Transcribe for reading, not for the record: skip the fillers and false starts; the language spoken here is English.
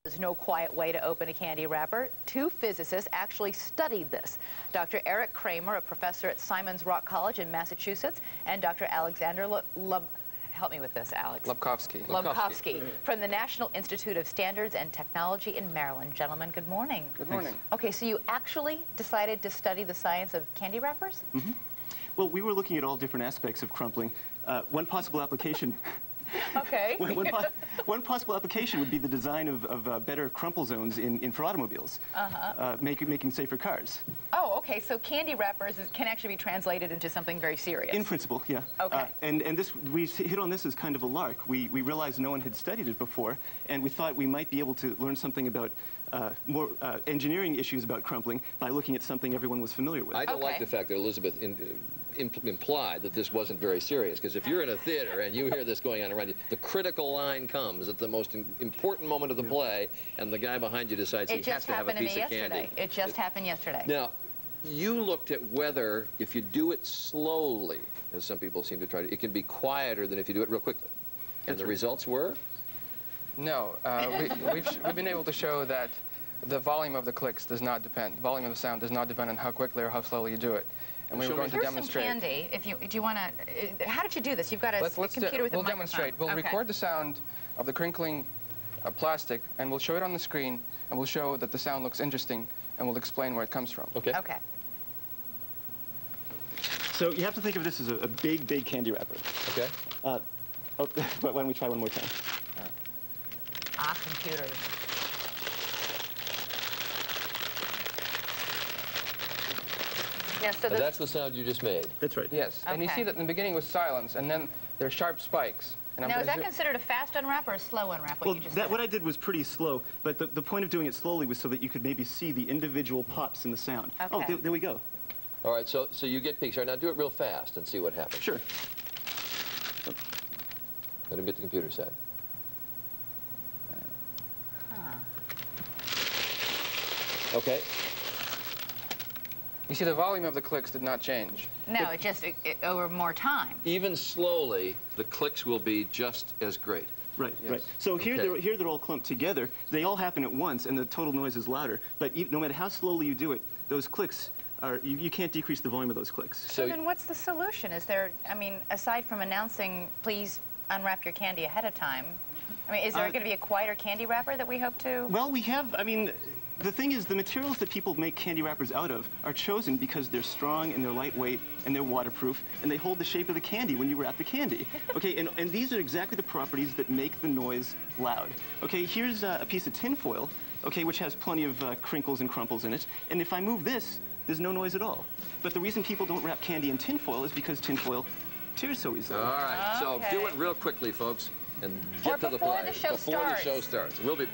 There's no quiet way to open a candy wrapper. Two physicists actually studied this. Dr. Eric Kramer, a professor at Simon's Rock College in Massachusetts, and Dr. Alexander help me with this, Alex. Lobkovsky from the National Institute of Standards and Technology in Maryland. Gentlemen, good morning. Good morning. Okay, so you actually decided to study the science of candy wrappers? Mm-hmm. Well, we were looking at all different aspects of crumpling. One possible application... Okay. One possible application would be the design of better crumple zones for automobiles, making safer cars. Oh, okay. So candy wrappers can actually be translated into something very serious. In principle, yeah. Okay. And we hit on this as kind of a lark. We realized no one had studied it before, and we thought we might be able to learn something about more engineering issues about crumpling by looking at something everyone was familiar with. I don't like the fact that Elizabeth implied that this wasn't very serious, because if you're in a theater and you hear this going on around you, the critical line comes at the most important moment of the play, and the guy behind you decides he has to have a piece of candy. It just happened yesterday. Now, you looked at whether, if you do it slowly, as some people seem to try to, it can be quieter than if you do it real quickly. And the results were? No, we've been able to show that the volume of the clicks does not depend. The volume of the sound does not depend on how quickly or how slowly you do it. And we were going to demonstrate. Here's some candy. Do you want to? How did you do this? You've got a computer with a microphone. We'll demonstrate. We'll record the sound of the crinkling plastic, and we'll show it on the screen, and we'll show that the sound looks interesting, and we'll explain where it comes from. Okay. Okay. So you have to think of this as a big, big candy wrapper. Okay. Why don't we try one more time? Computers. Yeah, so that's the sound you just made. That's right. Yes. Okay. And you see that in the beginning was silence, and then there are sharp spikes. And now, is that considered a fast unwrap or a slow unwrap? Well, what I did was pretty slow, but the point of doing it slowly was so that you could maybe see the individual pops in the sound. Okay. Oh, there we go. All right, so you get peaks. All right, now do it real fast and see what happens. Sure. Let him get the computer set. Okay. You see the volume of the clicks did not change. No, it just over more time. Even slowly, the clicks will be just as great. Right, Yes. right. So here they're all clumped together. They all happen at once, and the total noise is louder. But no matter how slowly you do it, those clicks are, you can't decrease the volume of those clicks. So then what's the solution? Is there, I mean, aside from announcing, please unwrap your candy ahead of time, I mean, is there going to be a quieter candy wrapper that we hope to? Well, we have, I mean, the thing is, the materials that people make candy wrappers out of are chosen because they're strong and they're lightweight and they're waterproof and they hold the shape of the candy when you wrap the candy. Okay, and these are exactly the properties that make the noise loud. Okay, here's a piece of tin foil, okay, which has plenty of crinkles and crumples in it, and if I move this, there's no noise at all. But the reason people don't wrap candy in tin foil is because tin foil tears so easily. All right, so do it real quickly, folks, and get to the play. Before the show starts. We'll be back.